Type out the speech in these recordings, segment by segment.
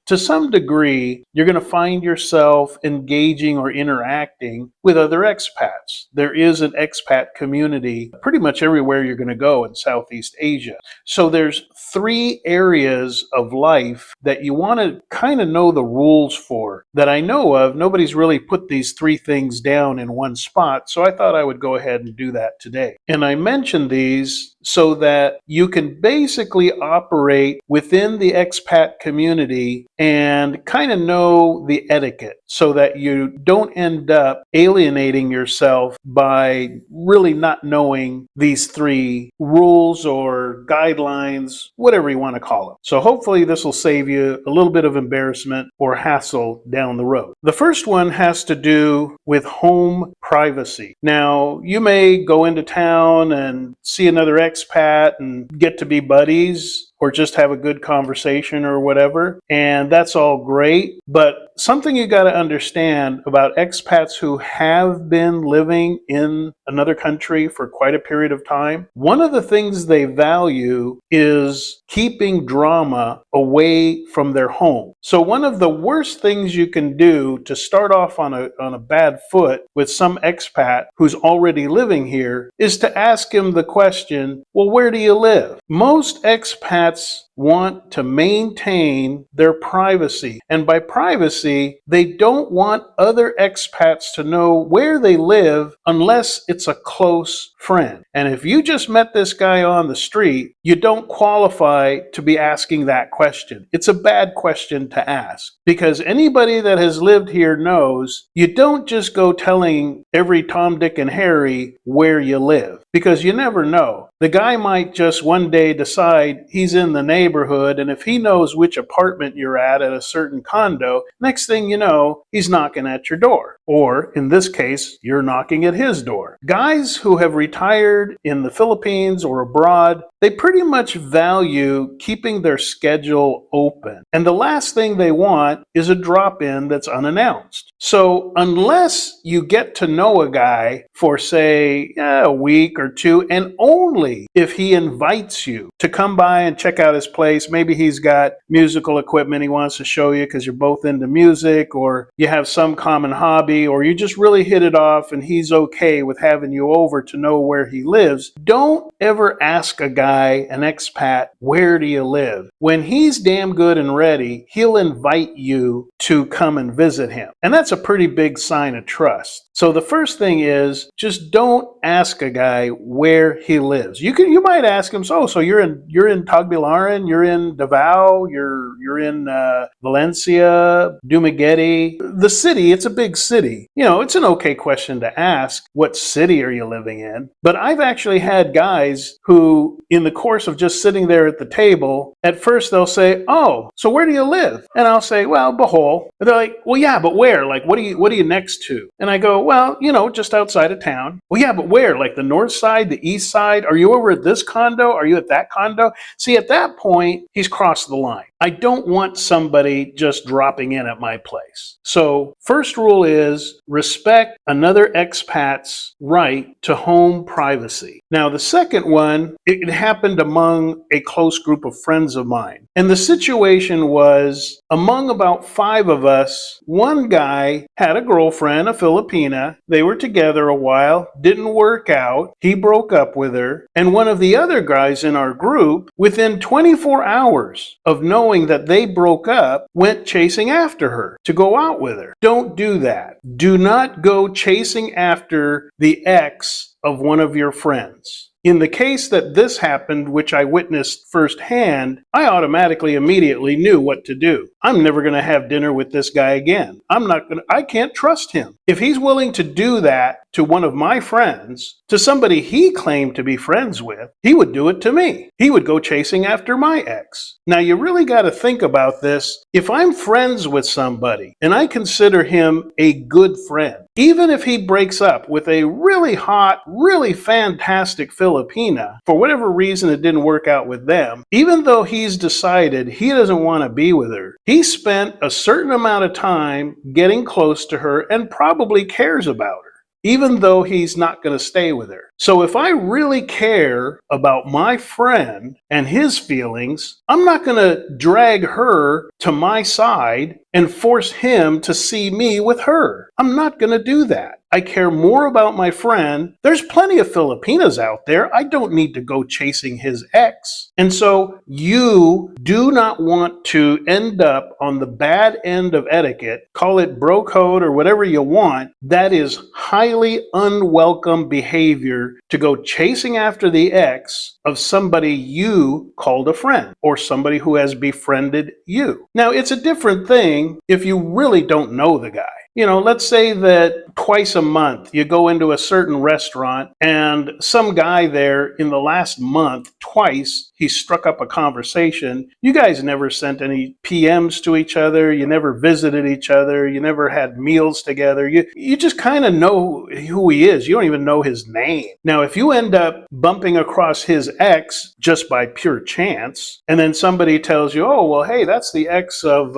to some degree, you're going to find yourself engaging or interacting with other expats. There is an expat community pretty much everywhere you're going to go in Southeast Asia. So there's 3 areas of life that you want to kind of know the rules for that I know of. Nobody's really put these 3 things down in one spot, so I thought I would go ahead and do that today. And I mentioned these so that you can basically operate within the expat community and kind of know the etiquette so that you don't end up alienating yourself by really not knowing these 3 rules or guidelines, whatever you want to call them. So hopefully this will save you a little bit of embarrassment or hassle down the road. The first one has to do with home privacy. Now, you may go into town and see another expat and get to be buddies or just have a good conversation or whatever, and that's all great. But something you got to understand about expats who have been living in another country for quite a period of time, one of the things they value is keeping drama away from their home. So one of the worst things you can do to start off on a bad foot with some expat who's already living here is to ask him the question, well, where do you live? Most expats want to maintain their privacy. And by privacy, they don't want other expats to know where they live unless it's a close friend. And if you just met this guy on the street, you don't qualify to be asking that question. It's a bad question to ask because anybody that has lived here knows you don't just go telling every Tom, Dick, and Harry where you live because you never know. The guy might just one day decide he's in the neighborhood, and if he knows which apartment you're at a certain condo, next thing you know, he's knocking at your door. Or in this case, you're knocking at his door. Guys who have retired in the Philippines or abroad, they pretty much value keeping their schedule open. And the last thing they want is a drop-in that's unannounced. So unless you get to know a guy for, say, a week or 2, and only if he invites you to come by and check out his place, maybe he's got musical equipment he wants to show you because you're both into music, or you have some common hobby, or you just really hit it off and he's okay with having you over to know where he lives, don't ever ask a guy, an expat, where do you live? When he's damn good and ready, he'll invite you to come and visit him. And that's a pretty big sign of trust. So the first thing is just don't ask a guy where he lives. You might ask him, so you're in Tagbilaran, you're in Davao, you're in Valencia, Dumaguete, the city. It's a big city. You know, it's an okay question to ask. What city are you living in? But I've actually had guys who, in the course of just sitting there at the table, at first they'll say, oh, so where do you live? And I'll say, well, Bohol. And they're like, well, yeah, but where? Like, what are you next to? And I go, well, just outside of town. Well, yeah, but where? Like the north side, the east side? Are you over at this condo? Are you at that condo? See, at that point, he's crossed the line. I don't want somebody just dropping in at my place. So first rule is respect another expat's right to home privacy. Now, the second one, it happened among a close group of friends of mine. And the situation was among about 5 of us, one guy had a girlfriend, a Filipina. They were together a while, didn't work out. He broke up with her. And one of the other guys in our group, within 24 hours of knowing that they broke up, went chasing after her to go out with her. Don't do that. Do not go chasing after the ex of one of your friends. In the case that this happened, which I witnessed firsthand, I automatically immediately knew what to do. I'm never going to have dinner with this guy again. I can't trust him. If he's willing to do that to one of my friends, to somebody he claimed to be friends with, he would do it to me. He would go chasing after my ex. Now, you really got to think about this. If I'm friends with somebody and I consider him a good friend, even if he breaks up with a really hot, really fantastic Filipina, for whatever reason it didn't work out with them, even though he's decided he doesn't want to be with her, he spent a certain amount of time getting close to her and probably cares about her. even though he's not going to stay with her. So if I really care about my friend and his feelings, I'm not going to drag her to my side and force him to see me with her. I'm not going to do that. I care more about my friend. There's plenty of Filipinas out there. I don't need to go chasing his ex. And so you do not want to end up on the bad end of etiquette, call it bro code or whatever you want. That is highly unwelcome behavior to go chasing after the ex of somebody you called a friend or somebody who has befriended you. Now, it's a different thing if you really don't know the guy. You know, let's say that twice a month you go into a certain restaurant and some guy there in the last month, twice, he struck up a conversation. You guys never sent any PMs to each other. You never visited each other. You never had meals together. You just kind of know who he is. You don't even know his name. Now, if you end up bumping across his ex just by pure chance, and then somebody tells you, oh, well, hey, that's the ex of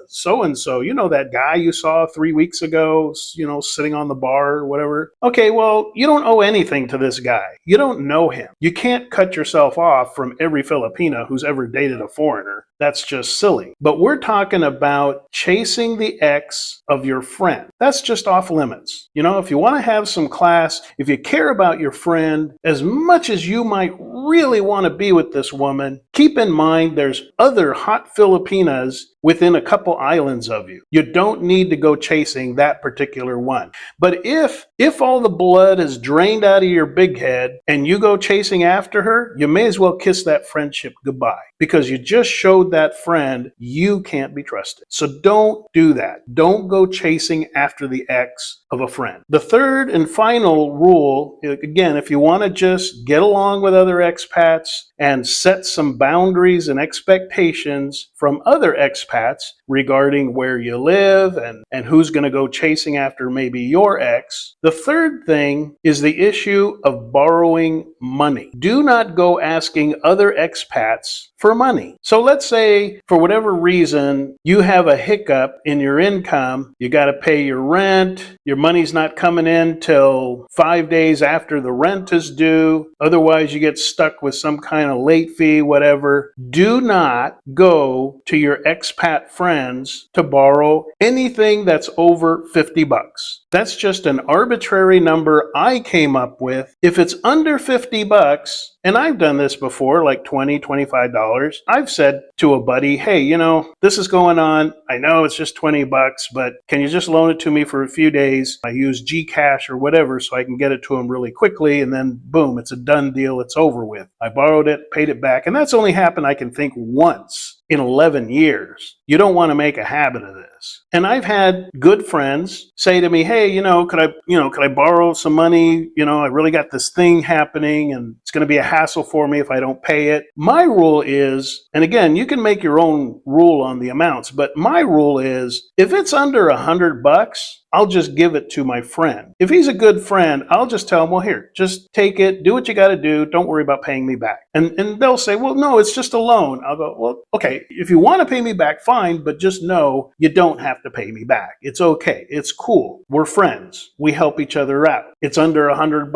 so-and-so. You know that guy you saw 3 weeks ago, you know, sitting on the bar or whatever. Okay, well, you don't owe anything to this guy. You don't know him. You can't cut yourself off from every Filipina who's ever dated a foreigner. That's just silly. But we're talking about chasing the ex of your friend. That's just off limits. You know, if you want to have some class, if you care about your friend as much as you might really want to be with this woman, keep in mind there's other hot Filipinas within a couple islands of you. You don't need to go chasing that particular one. But if all the blood is drained out of your big head and you go chasing after her, you may as well kiss that friendship goodbye because you just showed that friend you can't be trusted. So don't do that. Don't go chasing after the ex of a friend. The third and final rule, again, if you want to just get along with other expats and set some boundaries and expectations from other expats regarding where you live and who's going to go chasing after maybe your ex. The third thing is the issue of borrowing money. Do not go asking other expats for money. So let's say for whatever reason you have a hiccup in your income, you got to pay your rent, your money's not coming in till 5 days after the rent is due, otherwise you get stuck with some kind of late fee, whatever. Do not go to your expat friends to borrow anything that's over $50. That's just an arbitrary number I came up with. If it's under $50, and I've done this before, like $20, $25. I've said to a buddy, hey, you know, this is going on. I know it's just $20, but can you just loan it to me for a few days? I use Gcash or whatever so I can get it to him really quickly. And then boom, it's a done deal. It's over with. I borrowed it, paid it back. And that's only happened, I can think, once in 11 years. You don't want to make a habit of this. And I've had good friends say to me, hey, could I borrow some money? I really got this thing happening and it's going to be a hassle for me if I don't pay it. My rule is, and again, you can make your own rule on the amounts, but my rule is if it's under $100, I'll just give it to my friend. If he's a good friend, I'll just tell him, well, here, just take it, do what you got to do. Don't worry about paying me back. And they'll say, well, no, it's just a loan. I'll go, well, okay, if you want to pay me back, fine, but just know you don't have to pay me back. It's okay. It's cool. We're friends. We help each other out. It's under $100.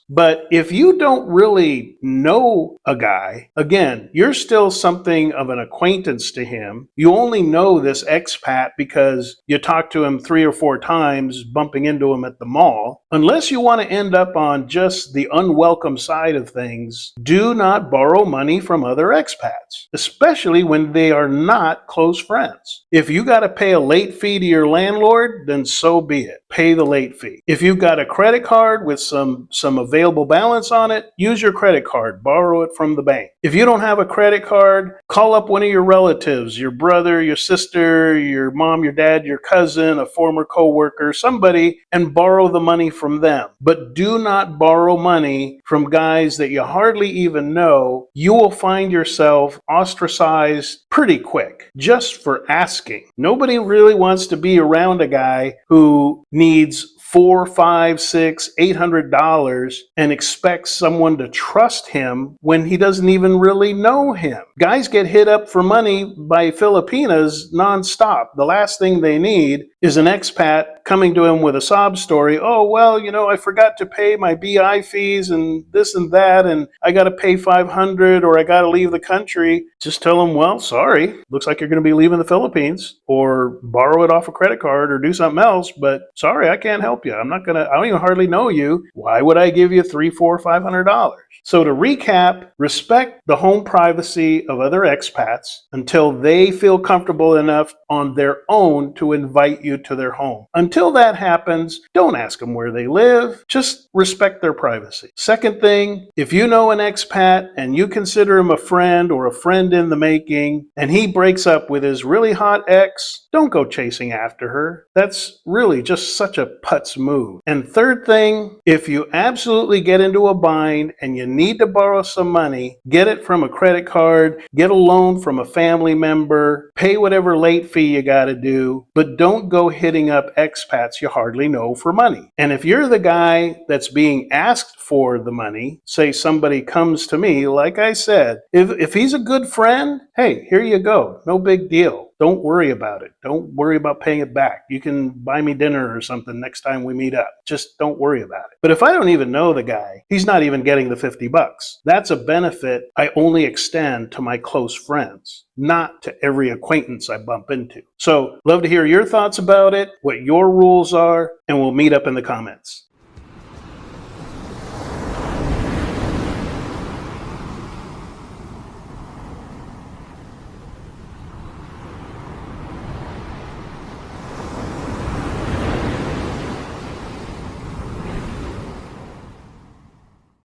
But if you don't really know a guy, again, you're still something of an acquaintance to him. You only know this expat because you talked to him 3 or 4 times, bumping into him at the mall. Unless you want to end up on just the unwelcome side of things, do not borrow money from other expats, especially when they are not close friends. If you got to pay a late fee to your landlord, then so be it. Pay the late fee. If you've got a credit card with some available balance on it, use your credit card. Borrow it from the bank. If you don't have a credit card, call up one of your relatives, your brother, your sister, your mom, your dad, your cousin, a former coworker, somebody, and borrow the money from them. But do not borrow money from guys that you hardly even know. You will find yourself ostracized pretty quick just for asking. Nobody really wants to be around a guy who needs $400, $500, $600, $800 and expects someone to trust him when he doesn't even really know him. Guys get hit up for money by Filipinas nonstop. The last thing they need is an expat coming to him with a sob story. Oh, well, I forgot to pay my BI fees and this and that, and I got to pay 500 or I got to leave the country. Just tell him, well, sorry, looks like you're going to be leaving the Philippines, or borrow it off a credit card or do something else, but sorry, I can't help you. I don't even hardly know you. Why would I give you $300, $400, $500? So to recap, respect the home privacy of other expats until they feel comfortable enough on their own to invite you to their home. Until that happens, don't ask them where they live. Just respect their privacy. Second thing, if you know an expat and you consider him a friend or a friend in the making, and he breaks up with his really hot ex, don't go chasing after her. That's really just such a putz move. And third thing, if you absolutely get into a bind and you need to borrow some money, get it from a credit card, get a loan from a family member, pay whatever late fee you got to do, but don't go hitting up expats you hardly know for money. And if you're the guy that's being asked for the money, say somebody comes to me, like I said, if he's a good friend, hey, here you go. No big deal. Don't worry about it. Don't worry about paying it back. You can buy me dinner or something next time we meet up. Just don't worry about it. But if I don't even know the guy, he's not even getting the $50. That's a benefit I only extend to my close friends, not to every acquaintance I bump into. So, love to hear your thoughts about it, what your rules are, and we'll meet up in the comments.